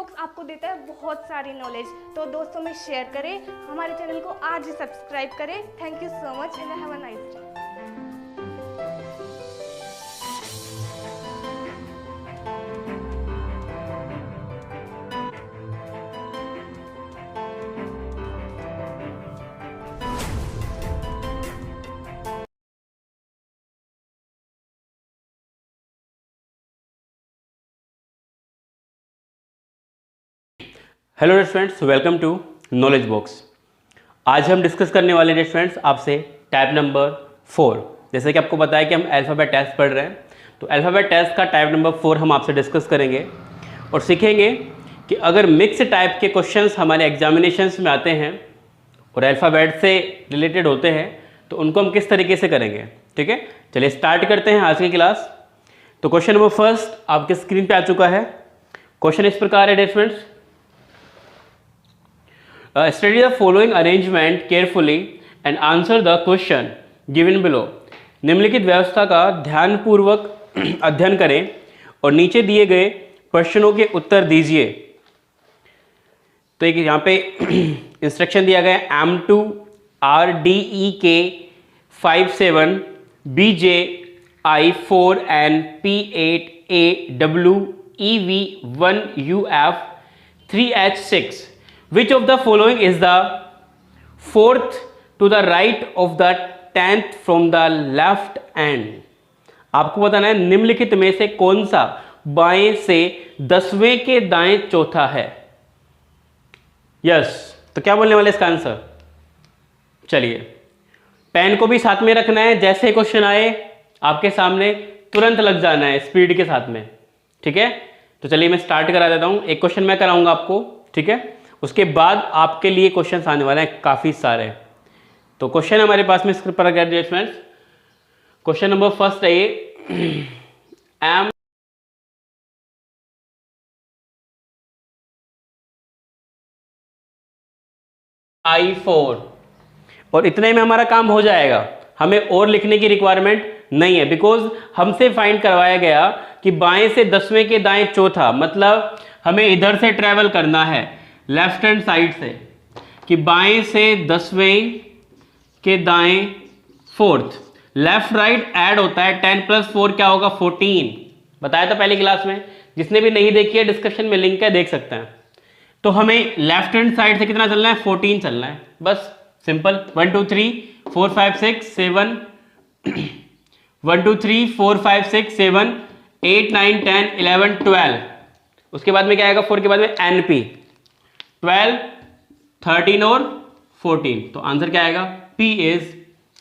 Box आपको देता है बहुत सारी नॉलेज, तो दोस्तों में शेयर करें, हमारे चैनल को आज ही सब्सक्राइब करें। Thank you so much and have a nice day. Hello students, welcome to knowledge box. आज हम डिस्कस करने वाले स्टूडेंट्स आपसे टाइप नंबर 4। जैसे कि आपको पता है कि हम अल्फ़ाबेट टेस्ट पढ़ रहे हैं, तो अल्फ़ाबेट टेस्ट का टाइप नंबर 4 हम आपसे डिस्कस करेंगे और सीखेंगे कि अगर मिक्स टाइप के क्वेश्चंस हमारे एग्जामिनेशंस में आते हैं और अल्फ़ाबेट से रिलेटेड होते हैं तो उनको हम किस तरीके से करेंगे। ठीक है, चलिए स्टार्ट करते हैं आज की क्लास। तो क्वेश्चन नंबर फर्स्ट आपके स्क्रीन पे आ चुका है। क्वेश्चन इस प्रकार है students, study the following arrangement carefully and answer the question given below। निम्नलिखित व्यवस्था का ध्यानपूर्वक अध्ययन करें और नीचे दिए गए प्रश्नों के उत्तर दीजिए। तो एक यहाँ पे इंस्ट्रक्शन दिया गया है M2 RDEK 57 BJ I4 and P8 AW EV 1 UF 3H6। Which of the following is the fourth to the right of the 10th from the left end? आपको बताना है निम्नलिखित में से कौन सा बाएं से 10वें के दाएं चौथा है। यस, तो क्या बोलने वाले इसका आंसर? चलिए, पेन को भी साथ में रखना है, जैसे क्वेश्चन आए आपके सामने तुरंत लग जाना है स्पीड के साथ में। ठीक है, तो चलिए मैं स्टार्ट करा देता हूं। एक क्वेश्चन मैं कराऊंगा आपको, ठीक है, उसके बाद आपके लिए क्वेश्चंस आने वाले हैं काफी सारे। तो क्वेश्चन हमारे पास में स्क्रीन पर कर दिए फ्रेंड्स। क्वेश्चन नंबर फर्स्ट है ये M I4 और इतने में हमारा काम हो जाएगा, हमें और लिखने की रिक्वायरमेंट नहीं है, बिकॉज हमसे फाइंड करवाया गया कि बाएं से 10वें के दाएं चौथा, मतलब हमें इधर से ट्रेवल करना है लेफ्ट हैंड साइड से, कि बाएं से 10वें के दाएं फोर्थ, लेफ्ट राइट ऐड होता है 10 + 4 क्या होगा 14। बताया था पहली क्लास में, जिसने भी नहीं देखी है डिस्कशन में लिंक है, देख सकते हैं। तो हमें लेफ्ट हैंड साइड से कितना चलना है 14 चलना है, बस सिंपल। 1 2 3 4 5 6 7 1 2 3 4 5 6 7 8 9 10 11 12। उसके बाद में क्या आएगा 4 के बाद में NP 12 13 और 14। तो आंसर क्या आएगा? P is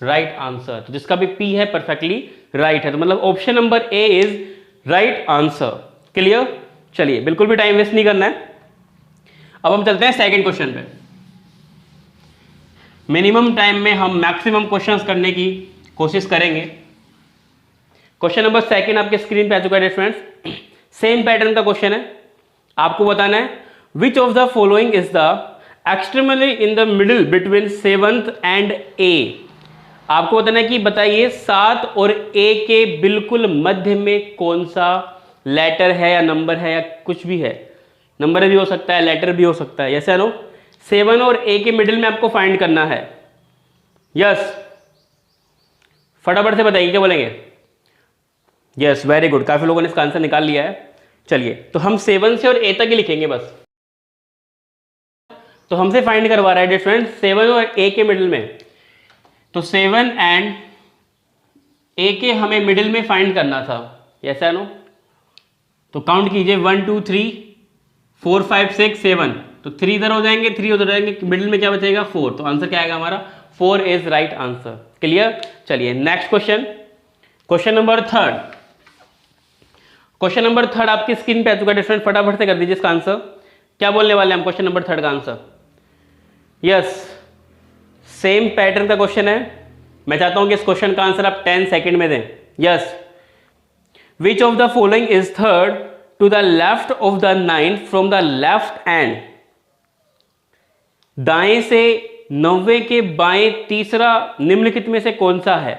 right answer. तो जिसका भी P है परफेक्टली राइट है, तो मतलब option number A is right answer. Clear? चलिए, बिल्कुल भी टाइम वेस्ट नहीं करना है। अब हम चलते हैं सेकंड क्वेश्चन पे। मिनिमम टाइम में हम मैक्सिमम क्वेश्चंस करने की कोशिश करेंगे। क्वेश्चन नंबर सेकंड आपके स्क्रीन पे आ चुका है फ्रेंड्स। सेम पैटर्न का क्वेश्चन है, आपको बताना है which of the following is the extremely in the middle between 7th and A। आपको बताना है कि बताइए 7 और A के बिल्कुल मध्य में कौन सा लेटर है या नंबर है या कुछ भी है। नंबर भी हो सकता है, लेटर भी हो सकता है, ऐसा नो। 7 और A के मिडिल में आपको फाइंड करना है। यस, फटाफट से बताइए क्या बोलेंगे। यस, वेरी गुड, काफी लोगों ने इसका आंसर निकाल लिया है। चलिए, तो हम 7 से और A तक ही लिखेंगे बस। तो हमसे फाइंड करवा रहा है फ्रेंड्स 7 और A के मिडिल में, तो 7 एंड A के हमें मिडिल में फाइंड करना था, ऐसा नो। तो काउंट कीजिए 1 2 3 4 5 6 7। तो 3 इधर हो जाएंगे, 3 उधर जाएंगे, मिडिल में क्या बचेगा 4। तो आंसर क्या आएगा हमारा? 4 इज राइट आंसर। क्लियर? चलिए next question, question number third. Question number third आपकी स्क्रीन पे आ चुका है फ्रेंड, फटाफट से कर दीजिए इसका आंसर। क्या बोलने वाले हम क्वेश्चन नंबर थर्ड का आंसर? यस, सेम पैटर्न का क्वेश्चन है। मैं चाहता हूं कि इस क्वेश्चन का आंसर आप 10 सेकंड में दें। Yes, which of the following is third to the left of the 9th from the left end. दाएं से 9वें के बाएं तीसरा निम्नलिखित में से कौन सा है?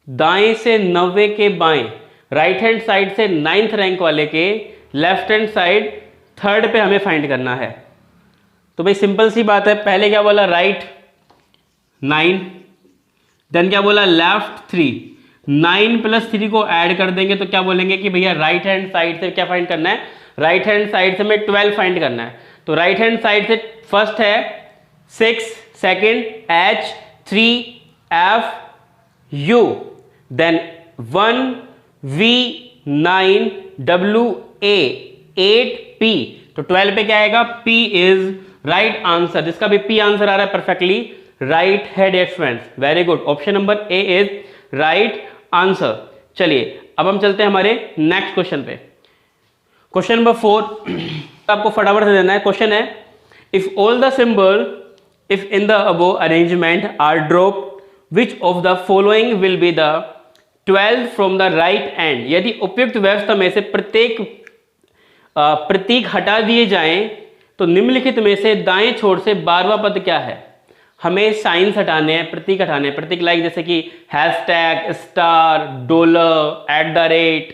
दाएं से 9वें के बाएं, राइट हैंड साइड से 9th रैंक वाले के लेफ्ट हैंड साइड थर्ड पे हमें फाइंड करना है। तो भाई सिंपल सी बात है, पहले क्या बोला, राइट 9, देन क्या बोला, लेफ्ट 3, 9 + 3 को ऐड कर देंगे तो क्या बोलेंगे कि भैया राइट हैंड साइड से क्या फाइंड करना है, राइट हैंड साइड से हमें 12 फाइंड करना है। तो राइट हैंड साइड से फर्स्ट है 6, second H, 3 F U, then 1 V, 9 W A, 8 P। तो 12 पे क्या आएगा, P इज राइट आंसर, जिसका भी P आंसर आ रहा है परफेक्टली राइट है dear friends, very good. Option number A is right answer. चलिए अब हम चलते हैं हमारे नेक्स्ट क्वेश्चन पे। क्वेश्चन नंबर 4 आपको फटाफट से देना है। क्वेश्चन है, if all the symbol if in the above arrangement are drop which of the following will be the 12 from the right end. यदि उपयुक्त व्यवस्था में से प्रतीक हटा दिए जाएं तो निम्नलिखित में से दाएं छोर से 12वां पद क्या है। हमें साइंस हटाने हैं, प्रतीक हटाने हैं, प्रतीक लाइक जैसे कि हैशटैग, स्टार, $,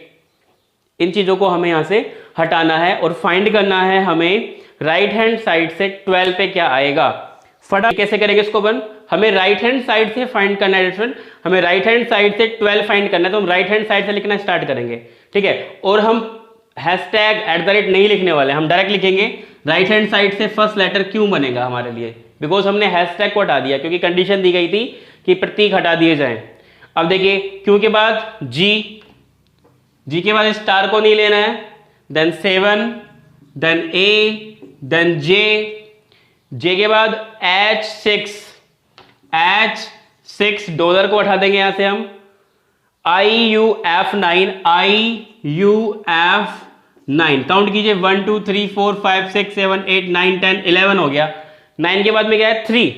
इन चीजों को हमें यहां से हटाना है और फाइंड करना है हमें राइट हैंड साइड से 12 पे क्या आएगा। फटाफट कैसे करेंगे इसको बन, हमें राइट हैंड साइड से फाइंड करना है फ्रेंड, हमें राइट हैंड साइड से 12 फाइंड करना है। तो हम राइट हैंड साइड से लिखना स्टार्ट करेंगे, ठीक है। और हम हैशटैग @ नहीं लिखने वाले, हम डायरेक्ट लिखेंगे राइट हैंड साइड से फर्स्ट लेटर क्यों बनेगा हमारे लिए, बिकॉज हमने हैशटैग को हटा दिया क्योंकि कंडीशन दी गई थी कि प्रतीक हटा दिए जाएं। अब देखिए क्यों के बाद जी के बाद स्टार को नहीं लेना है, then 7, then A, then J के बाद H6 $, को हटा देंगे यहां से हम, IUF9 काउंट कीजिए, 1 2 3 4 5 6 7 8 9 10 11 हो गया। 9 के बाद में क्या है 3,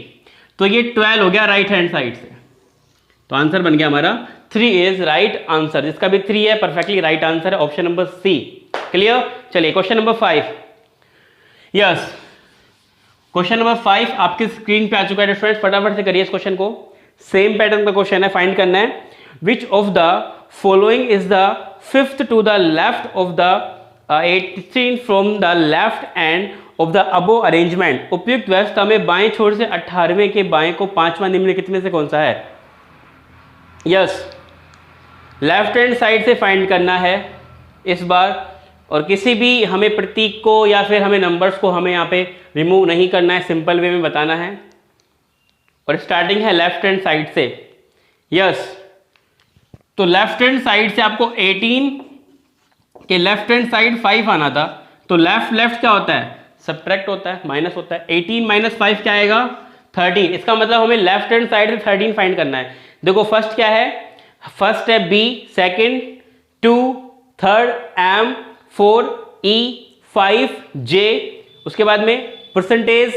तो ये 12 हो गया राइट हैंड साइड से। तो आंसर बन गया हमारा 3 इज राइट आंसर, जिसका भी 3 है परफेक्टली राइट आंसर है, ऑप्शन नंबर सी। क्लियर। चलिए question number 5, yes question number 5 आपकी स्क्रीन पे आ चुका है फ्रेंड्स, फटाफट से करिए इस क्वेश्चन को। सेम पैटर्न का क्वेश्चन है, फाइंड करना है which of the following is the 5th to the left of the 18 from the left end of the above arrangement. उपयुक्त व्यवस्था में बाएं छोर से 18वें के बाएं को 5वां निम्नलिखित में से कौन सा है। यस लेफ्ट हैंड साइड से फाइंड करना है इस बार, और किसी भी हमें प्रतीक को या फिर हमें नंबर्स को हमें यहाँ पे रिमूव नहीं करना है, सिंपल वे में बताना है। और स्टार्टिंग है लेफ्ट हैंड साइड से। यस तो लेफ्ट हैंड साइड से आपको 18 के लेफ्ट हैंड साइड 5 आना था, तो लेफ्ट क्या होता है, सब्ट्रैक्ट होता है, माइनस होता है। 18 - 5 क्या आएगा 13। इसका मतलब हमें लेफ्ट हैंड साइड से 13 फाइंड करना है। देखो फर्स्ट क्या है, फर्स्ट है B, second 2, third M, 4 E, 5 J, उसके बाद में परसेंटेज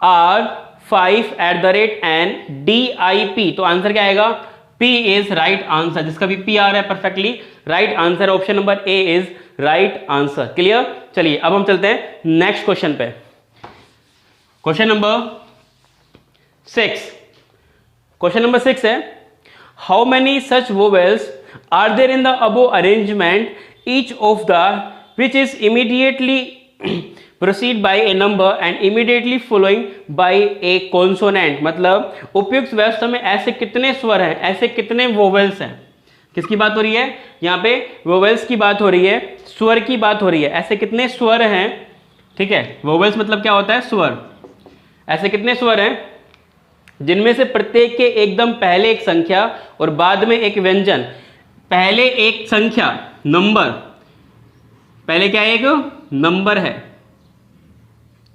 R, 5 @ N DIP। तो आंसर क्या आएगा, P इज राइट आंसर, जिसका भी P आ रहा है perfectly right answer, option number A is right answer. Clear. चलिए अब हम चलते हैं नेक्स्ट क्वेश्चन पे। क्वेश्चन नंबर 6, क्वेश्चन नंबर 6 है, how many such vowels are there in the above arrangement, each of the which is immediately proceed by a number and immediately following by a consonant. मतलब उपयुक्त व्यवस्था में ऐसे कितने स्वर हैं, ऐसे कितने वोवेल्स हैं। किसकी बात हो रही है यहाँ पे, वोवेल्स की बात हो रही है, स्वर की बात हो रही है। ऐसे कितने स्वर हैं, ठीक है, वोवेल्स मतलब क्या होता है, स्वर। ऐसे कितने स्वर हैं जिनमें से प्रत्येक के एकदम पहले एक संख्या और बाद में एक व्यंजन। पहले एक संख्या नंबर, पहले क्या है, एक नंबर है,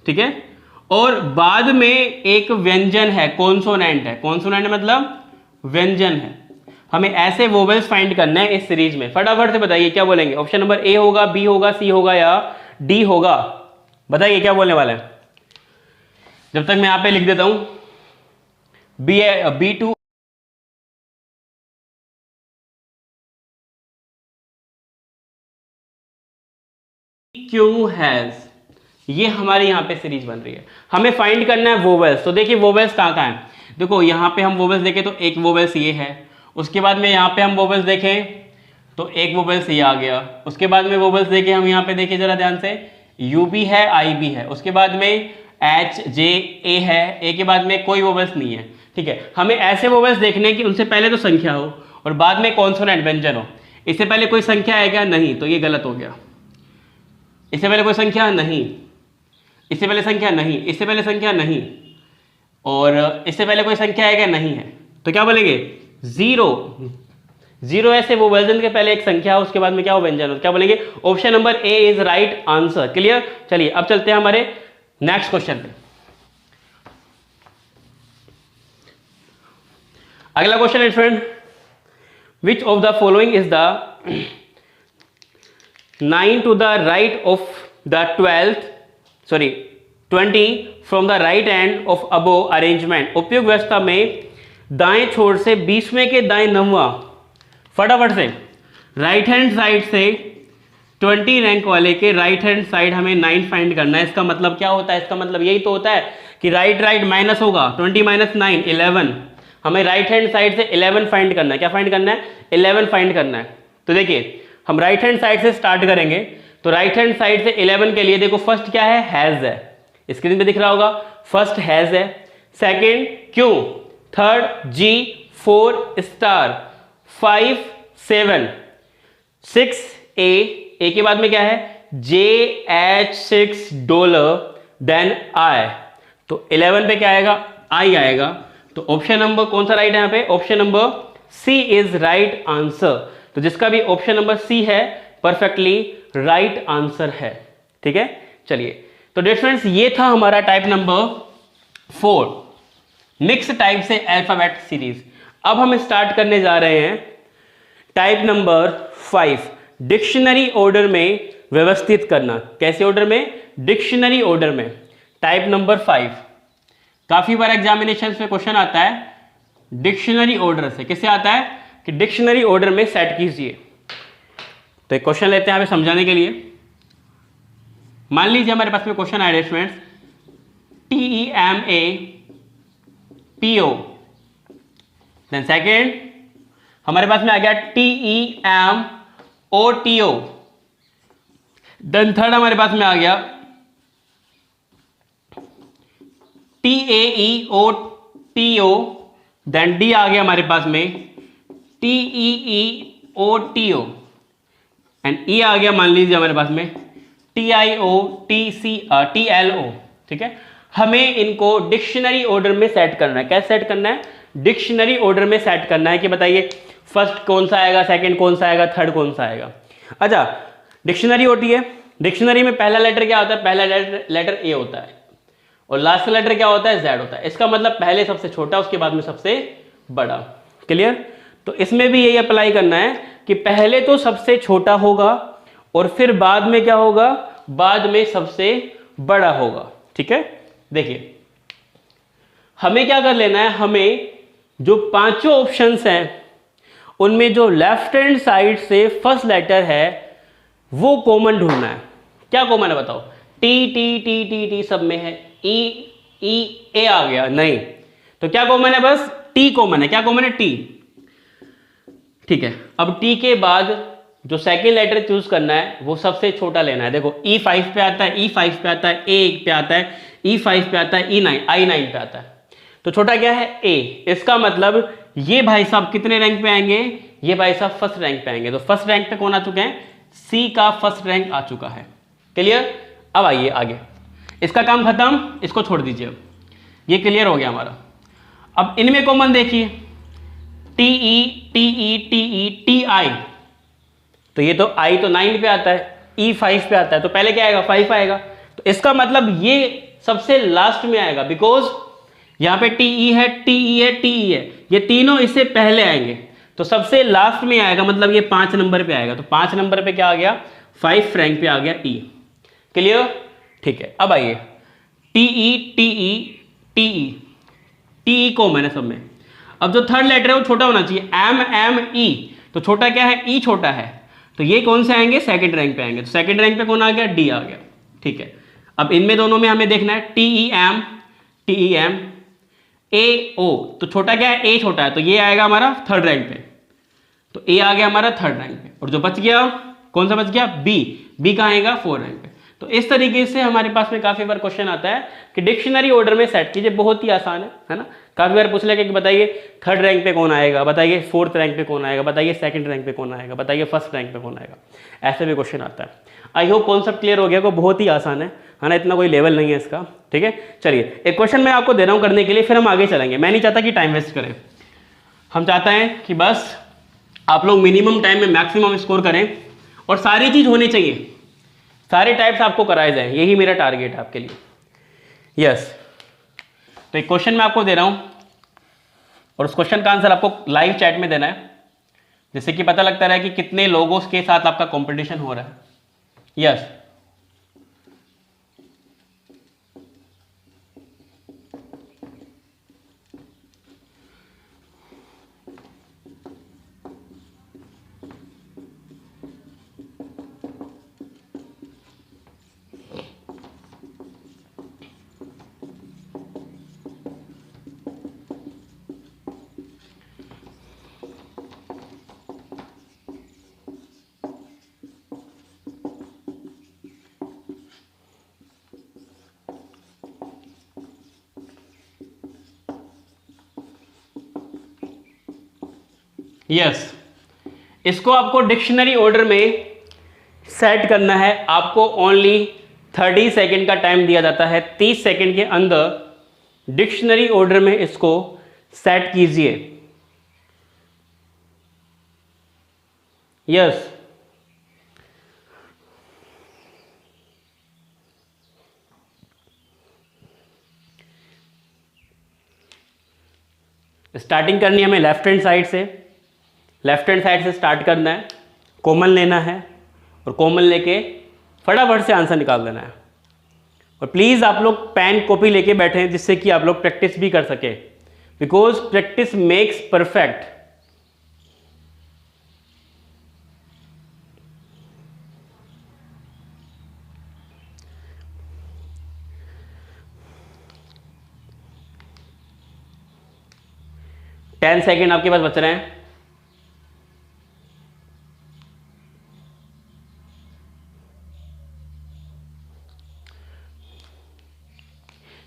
ठीक है, और बाद में एक व्यंजन है, कॉन्सोनेंट है। कॉन्सोनेंट मतलब व्यंजन है। हमें ऐसे वोवेल्स फाइंड करना है इस सीरीज में। फटाफट से बताइए क्या बोलेंगे, ऑप्शन नंबर A होगा, B होगा, C होगा या D होगा, बताइए क्या बोलने वाले हैं। जब तक मैं यहां पे लिख देता हूं B2 क्यों हैज, ये हमारे यहाँ पे सीरीज बन रही है। हमें फाइंड करना है वोवेल्स। तो देखिए वोवेल्स कहाँ कहाँ हैं, देखो यहाँ पे हम वोवेल्स देखें तो एक वोवेल्स ये है, उसके बाद में यहाँ पे हम वोवेल्स देखें तो एक वोवेल्स ये आ गया, उसके बाद में वोवेल्स देखें हम यहाँ पे देखिए जरा ध्यान से, यू भी है, आई भी है, उसके बाद में एच जे ए है, ए के बाद में कोई वोवेल्स नहीं है, ठीक है। हमें ऐसे वोवेल्स देखने कि उनसे पहले तो संख्या हो और बाद में कॉन्सोनेंट व्यंजन हो। इससे पहले कोई संख्या है क्या? नहीं, तो ये गलत हो गया। इससे पहले कोई संख्या नहीं, इससे पहले संख्या नहीं, इससे पहले संख्या नहीं, और इससे पहले कोई संख्या है क्या? नहीं है, तो क्या बोलेंगे? जीरो। जीरो ऐसे वो व्यंजन के पहले एक संख्या हो, उसके बाद में क्या हो? व्यंजन हो, क्या बोलेंगे? Option number A is right answer. Clear? चलिए अब चलते हैं हमारे नेक्स्ट क्वेश्चन पे। अगला क्वेश्चन है friend, which of the following is the 9 to the right of the 20 from the right end of above arrangement। उपयुक्त व्यवस्था में दाएं छोर से 20वें के दाएं 9वां, फटाफट से राइट हैंड साइड से 20 रैंक वाले के राइट हैंड साइड हमें 9 फाइंड करना है। इसका मतलब क्या होता है? इसका मतलब यही तो होता है कि राइट राइट माइनस होगा, 20 माइनस 9 11। हमें राइट हैंड साइड से 11 फाइंड करना है। क्या फाइंड करना है? 11 फाइंड करना है। तो देखिए हम राइट हैंड साइड से स्टार्ट करेंगे, तो राइट हैंड साइड से 11 के लिए देखो फर्स्ट क्या है? हैज है, स्क्रीन पे दिख रहा होगा, फर्स्ट हैज है, second Q, third G, 4 star, 5 7, 6 A के बाद में क्या है? J H 6 dollar, then I, तो 11 पे क्या आएगा? आई आएगा। तो ऑप्शन नंबर कौन सा राइट है यहाँ पे? Option number C is right answer. तो जिसका भी ऑप्शन नंबर सी है परफेक्टली राइट आंसर है, ठीक है। चलिए तो डियर फ्रेंड्स ये था हमारा टाइप नंबर 4, मिक्स टाइप से अल्फाबेट सीरीज। अब हम स्टार्ट करने जा रहे हैं टाइप नंबर 5, डिक्शनरी ऑर्डर में व्यवस्थित करना। कैसे ऑर्डर में? डिक्शनरी ऑर्डर में। टाइप नंबर 5 काफी बार एग्जामिनेशन में क्वेश्चन आता है डिक्शनरी ऑर्डर से। किससे आता है? कि डिक्शनरी ऑर्डर में सेट कीजिए। तो एक क्वेश्चन लेते हैं हमें समझाने के लिए। मान लीजिए हमारे पास में क्वेश्चन आया स्टूडेंट्स, TEMAPO, देन सेकेंड हमारे पास में आ गया TEMOTO, देन थर्ड हमारे पास में आ गया TAEOTO, देन डी आ गया हमारे पास में TEEOTO, एंड ई आ गया मान लीजिए हमारे पास में TIOTLO, ठीक है। हमें इनको डिक्शनरी ऑर्डर में सेट करना है। कैसे सेट करना है? डिक्शनरी ऑर्डर में सेट करना है कि बताइए फर्स्ट कौन सा आएगा, सेकंड कौन सा आएगा, थर्ड कौन सा आएगा। अच्छा, डिक्शनरी होती है, डिक्शनरी में पहला लेटर क्या होता है? पहला लेटर ए होता है और लास्ट लेटर क्या होता है? जेड होता है। इसका मतलब पहले सबसे छोटा, उसके बाद में सबसे बड़ा। क्लियर? तो इसमें भी यही अप्लाई करना है कि पहले तो सबसे छोटा होगा और फिर बाद में क्या होगा? बाद में सबसे बड़ा होगा, ठीक है। देखिए हमें क्या कर लेना है, हमें जो पांचों ऑप्शंस हैं उनमें जो लेफ्ट हैंड साइड से फर्स्ट लेटर है वो कॉमन ढूंढना है। क्या कॉमन है बताओ? T T T T T सब में है, ई ई ए आ गया नहीं, तो क्या कॉमन है? बस टी कॉमन है। क्या कॉमन है? टी, ठीक है। अब टी के बाद जो सेकेंड लेटर चूज करना है वो सबसे छोटा लेना है। देखो E5 पे आता है, E5 पे आता है, A1 पे आता है, E5 पे आता है, I9 पे आता है। तो छोटा क्या है? A। इसका मतलब ये भाई साहब कितने रैंक पे आएंगे? ये भाई साहब फर्स्ट रैंक पे आएंगे। तो फर्स्ट रैंक पे कौन आ चुके हैं? C का फर्स्ट रैंक आ चुका है। क्लियर? अब आइए आगे, इसका काम खत्म, इसको छोड़ दीजिए। अब ये क्लियर हो गया हमारा। अब इनमें कॉमन देखिए, TI, तो ये तो I तो 9 पे आता है, E5 पे आता है, तो पहले क्या आएगा? 5 आएगा। तो इसका मतलब ये सबसे लास्ट में आएगा, बिकॉज यहां पे TE है, TE है, TE है, ये तीनों इससे पहले आएंगे, तो सबसे लास्ट में आएगा, मतलब ये 5 नंबर पे आएगा। तो 5 नंबर पे क्या आ गया? 5 रैंक पे आ गया E। क्लियर? ठीक है। अब आइए TE कॉमन है सब में। अब जो थर्ड लेटर है वो छोटा होना चाहिए, MME, तो छोटा क्या है? E छोटा है, तो ये कौन से आएंगे? सेकंड रैंक पे आएंगे। तो सेकंड रैंक पे कौन आ गया? D आ गया, ठीक है। अब इनमें दोनों में हमें देखना है TEM AO, तो छोटा क्या है? A छोटा है, तो ये आएगा हमारा थर्ड रैंक पे, तो A आ गया हमारा थर्ड रैंक पे। और जो बच गया कौन सा बच गया? B कहाँ आएगा? 4 रैंक पे। तो इस तरीके से हमारे पास में काफ़ी बार क्वेश्चन आता है कि डिक्शनरी ऑर्डर में सेट कीजिए, बहुत ही आसान है ना। काफ़ी बार पूछ लेगा कि बताइए थर्ड रैंक पे कौन आएगा, बताइए फोर्थ रैंक पे कौन आएगा, बताइए सेकंड रैंक पे कौन आएगा, बताइए फर्स्ट रैंक पे कौन आएगा, ऐसे भी क्वेश्चन आता है। आई होप कॉन्सेप्ट क्लियर हो गया को, बहुत ही आसान है ना, इतना कोई लेवल नहीं है इसका, ठीक है। चलिए एक क्वेश्चन मैं आपको दे रहा हूँ करने के लिए, फिर हम आगे चलेंगे। मैं नहीं चाहता कि टाइम वेस्ट करें, हम चाहते हैं कि बस आप लोग मिनिमम टाइम में मैक्सिमम स्कोर करें और सारी चीज़ होनी चाहिए, सारे टाइप्स आपको कराए जाएं, यही मेरा टारगेट है आपके लिए। यस, तो एक क्वेश्चन मैं आपको दे रहा हूं और उस क्वेश्चन का आंसर आपको लाइव चैट में देना है, जिससे कि पता लगता रहे कि कितने लोगों के साथ आपका कंपटीशन हो रहा है। यस, यस, इसको आपको डिक्शनरी ऑर्डर में सेट करना है। आपको ओनली 30 सेकेंड का टाइम दिया जाता है, 30 सेकेंड के अंदर डिक्शनरी ऑर्डर में इसको सेट कीजिए। यस, स्टार्टिंग करनी है हमें लेफ्ट हैंड साइड से, लेफ्ट हैंड साइड से स्टार्ट करना है, कॉमन लेना है और कॉमन लेके फटाफट से आंसर निकाल देना है। और प्लीज़ आप लोग पेन कॉपी लेके बैठे हैं, जिससे कि आप लोग प्रैक्टिस भी कर सके, because practice makes perfect. Ten second आपके पास बच रहे हैं।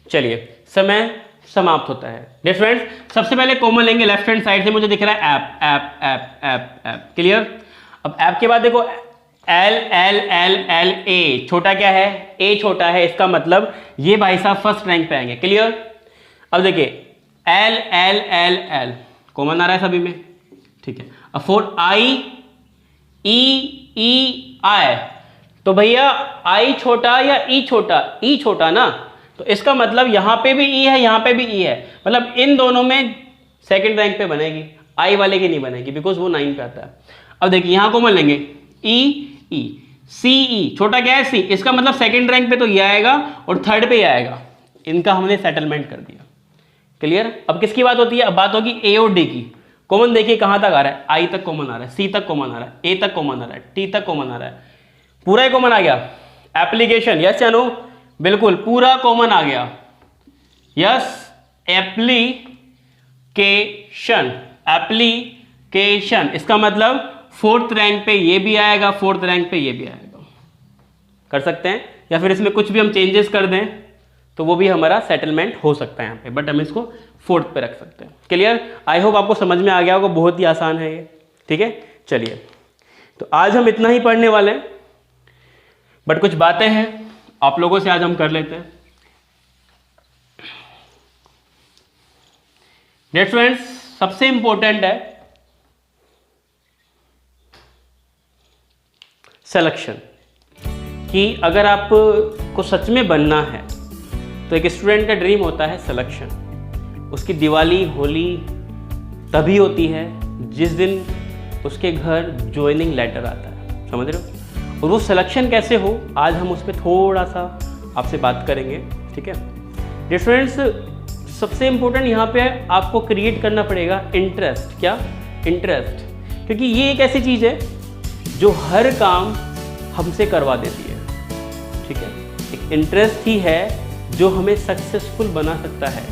चलिए समय समाप्त होता है। डियर फ्रेंड्स, सबसे पहले कॉमन लेंगे लेफ्ट हैंड साइड से, मुझे दिख रहा है app app app app app, clear. अब ऐप के बाद देखो L L L L A, छोटा क्या है, ए छोटा है, इसका मतलब ये भाई साहब फर्स्ट रैंक पे आएंगे, क्लियर। अब देखिए L L L L common आ रहा है सभी में, ठीक है। अब फोर आई ई ई आई, तो भैया आई छोटा या ई छोटा, ई छोटा ना, तो इसका मतलब यहां पे भी ई है, यहां पे भी ई है, मतलब इन दोनों में सेकंड रैंक पे बनेगी, आई वाले की नहीं बनेगी, बिकॉज वो 9 पे आता है। अब देखिए यहां कॉमन लेंगे ई ई सी ई, छोटा क्या है सी, इसका मतलब सेकंड रैंक पे तो ये आएगा और थर्ड पे ये आएगा, इनका हमने सेटलमेंट कर दिया, क्लियर। अब किसकी बात होती है, अब बात होगी ए और डी की। कॉमन देखिए कहां तक आ रहा है, आई तक कॉमन आ रहा है, सी तक कॉमन आ रहा है, ए तक कॉमन आ रहा है, टी तक कॉमन आ रहा है, पूरा ही कॉमन आ गया। एप्लीकेशन, यस या नो, बिल्कुल पूरा कॉमन आ गया, यस। एप्लीकेशन, एप्लीकेशन, इसका मतलब फोर्थ रैंक पे ये भी आएगा, फोर्थ रैंक पे ये भी आएगा, कर सकते हैं। या फिर इसमें कुछ भी हम चेंजेस कर दें तो वो भी हमारा सेटलमेंट हो सकता है यहाँ पे, बट हम इसको फोर्थ पे रख सकते हैं, क्लियर। आई होप आपको समझ में आ गया होगा, बहुत ही आसान है ये, ठीक है। चलिए तो आज हम इतना ही पढ़ने वाले हैं, बट कुछ बातें हैं आप लोगों से आज हम कर लेते हैं। डियर फ्रेंड्स, सबसे इंपॉर्टेंट है सिलेक्शन, कि अगर आपको सच में बनना है तो एक स्टूडेंट का ड्रीम होता है सिलेक्शन। उसकी दिवाली होली तभी होती है जिस दिन उसके घर ज्वाइनिंग लेटर आता है, समझ रहे हो। और वो सिलेक्शन कैसे हो, आज हम उस पर थोड़ा सा आपसे बात करेंगे, ठीक है। डियर फ्रेंड्स, सबसे इम्पोर्टेंट यहाँ पे आपको क्रिएट करना पड़ेगा इंटरेस्ट। क्या इंटरेस्ट, क्योंकि ये एक ऐसी चीज़ है जो हर काम हमसे करवा देती है, ठीक है। एक इंटरेस्ट ही है जो हमें सक्सेसफुल बना सकता है।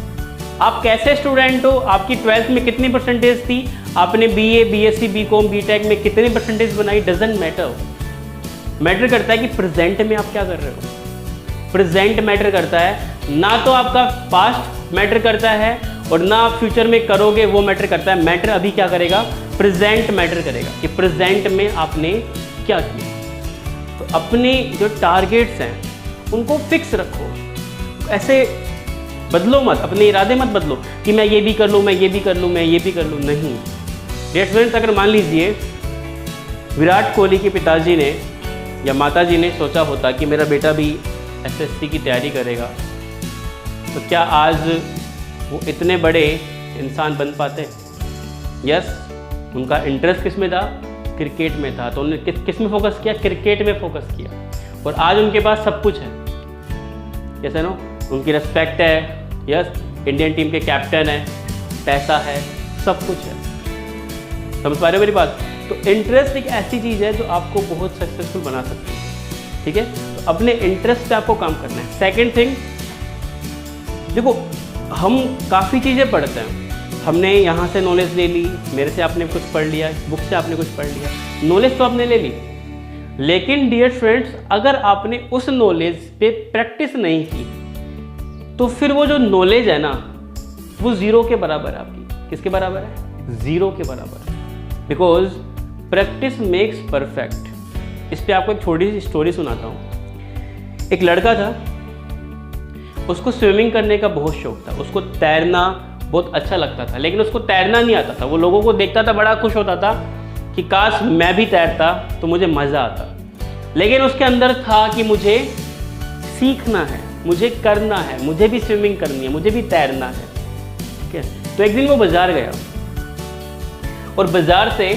आप कैसे स्टूडेंट हो, आपकी 12th में कितनी परसेंटेज थी, आपने बीए बीएससी बीकॉम बीटेक में कितनी परसेंटेज बनाई, डजेंट मैटर। मैटर करता है कि प्रेजेंट में आप क्या कर रहे हो। प्रेजेंट मैटर करता है, ना तो आपका पास्ट मैटर करता है और ना आप फ्यूचर में करोगे वो मैटर करता है। मैटर अभी क्या करेगा, प्रेजेंट मैटर करेगा कि प्रेजेंट में आपने क्या किया। तो अपने जो टारगेट्स हैं उनको फिक्स रखो, ऐसे बदलो मत, अपने इरादे मत बदलो कि मैं ये भी कर लूँ, मैं ये भी कर लूँ, मैं ये भी कर लूँ। नहीं डियर फ्रेंड्स, अगर मान लीजिए विराट कोहली के पिताजी ने या माताजी ने सोचा होता कि मेरा बेटा भी एसएससी की तैयारी करेगा, तो क्या आज वो इतने बड़े इंसान बन पाते? यस, उनका इंटरेस्ट किस में था? क्रिकेट में था। तो उन्होंने किस में फोकस किया? क्रिकेट में फोकस किया। और आज उनके पास सब कुछ है। यस है नो, उनकी रिस्पेक्ट है, यस, इंडियन टीम के कैप्टन है, पैसा है, सब कुछ है। समझ पा रहे हो मेरी बात? तो इंटरेस्ट एक ऐसी चीज़ है जो आपको बहुत सक्सेसफुल बना सकती है। ठीक है, तो अपने इंटरेस्ट पे आपको काम करना है। सेकेंड थिंग, देखो हम काफ़ी चीज़ें पढ़ते हैं, हमने यहाँ से नॉलेज ले ली, मेरे से आपने कुछ पढ़ लिया, बुक से आपने कुछ पढ़ लिया, नॉलेज तो आपने ले ली, लेकिन डियर फ्रेंड्स अगर आपने उस नॉलेज पे प्रैक्टिस नहीं की तो फिर वो जो नॉलेज है ना वो ज़ीरो के बराबर है आपकी। किसके बराबर है? ज़ीरो के बराबर। Because practice makes perfect. इस पर आपको एक छोटी सी स्टोरी सुनाता हूँ। एक लड़का था, उसको स्विमिंग करने का बहुत शौक था, उसको तैरना बहुत अच्छा लगता था, लेकिन उसको तैरना नहीं आता था। वो लोगों को देखता था, बड़ा खुश होता था कि काश मैं भी तैरता तो मुझे मज़ा आता, लेकिन उसके अंदर था कि मुझे सीखना है, मुझे करना है, मुझे भी स्विमिंग करनी है, मुझे भी तैरना है। ठीक है, तो एक दिन वो बाज़ार गया और बाज़ार से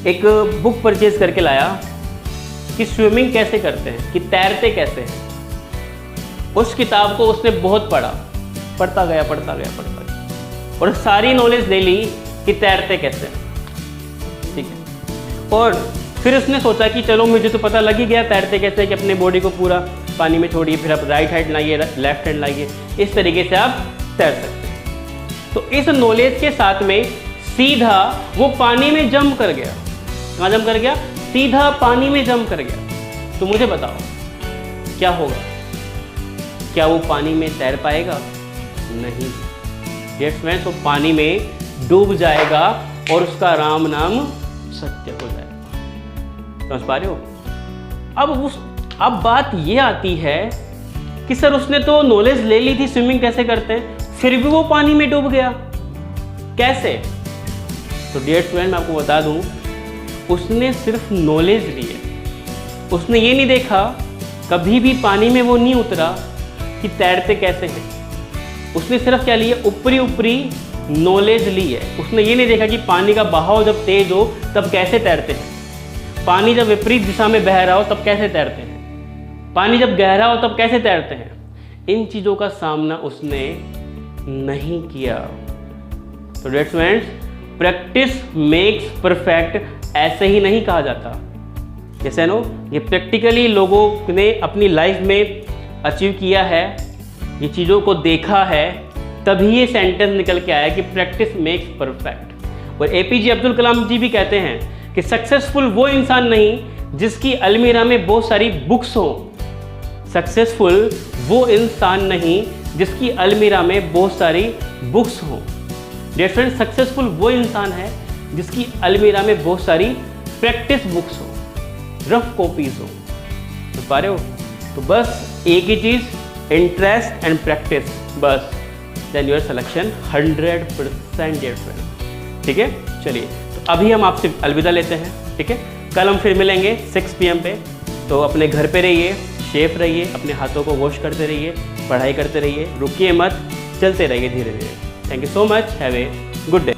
एक बुक परचेज करके लाया कि स्विमिंग कैसे करते हैं, कि तैरते कैसे हैं। उस किताब को उसने बहुत पढ़ता गया और सारी नॉलेज ले ली कि तैरते कैसे हैं। ठीक है, और फिर उसने सोचा कि चलो मुझे तो पता लग ही गया तैरते कैसे, कि अपने बॉडी को पूरा पानी में छोड़िए, फिर आप राइट हैंड लाइए, लेफ्ट हैंड लाइए, इस तरीके से आप तैर सकते हैं। तो इस नॉलेज के साथ में सीधा वो पानी में जंप कर गया। कहाँ जंप कर गया? सीधा पानी में जंप कर गया। तो मुझे बताओ क्या होगा? क्या वो पानी में तैर पाएगा? नहीं। डियर फ्रेंड्स, वो पानी में डूब जाएगा और उसका राम नाम सत्य हो जाएगा। समझ पा रहे हो? अब बात ये आती है कि सर उसने तो नॉलेज ले ली थी स्विमिंग कैसे करते हैं, फिर भी वो पानी में डूब गया, कैसे? तो डियर स्टूडेंट, मैं आपको बता दूं, उसने सिर्फ नॉलेज ली है। उसने ये नहीं देखा, कभी भी पानी में वो नहीं उतरा कि तैरते कैसे हैं। उसने सिर्फ क्या लिया? ऊपरी नॉलेज ली है। उसने ये नहीं देखा कि पानी का बहाव जब तेज हो तब कैसे तैरते हैं, पानी जब विपरीत दिशा में बह रहा हो तब कैसे तैरते हैं, पानी जब गहरा हो तब कैसे तैरते हैं। इन चीज़ों का सामना उसने नहीं किया। तो dear friends, practice makes perfect ऐसे ही नहीं कहा जाता। जैसे नो, ये प्रैक्टिकली लोगों ने अपनी लाइफ में अचीव किया है, ये चीज़ों को देखा है, तभी ये सेंटेंस निकल के आया कि प्रैक्टिस मेक्स परफेक्ट। और एपीजे अब्दुल कलाम जी भी कहते हैं कि सक्सेसफुल वो इंसान नहीं जिसकी अलमीरा में बहुत सारी बुक्स हो। सक्सेसफुल वो इंसान नहीं जिसकी अलमीरा में बहुत सारी बुक्स हो। डियर फ्रेंड्स, सक्सेसफुल वो इंसान है जिसकी अलमीरा में बहुत सारी प्रैक्टिस बुक्स हो, रफ कॉपीज हो। तो पा रहे हो? तो बस एक ही चीज़, इंटरेस्ट एंड प्रैक्टिस, बस, then your selection 100% dear friend. ठीक है, चलिए, तो अभी हम आपसे अलविदा लेते हैं। ठीक है, कल हम फिर मिलेंगे 6 PM पे। तो अपने घर पे रहिए, सेफ रहिए, अपने हाथों को वॉश करते रहिए, पढ़ाई करते रहिए, रुकिए मत, चलते रहिए धीरे धीरे। Thank you so much, have a good day.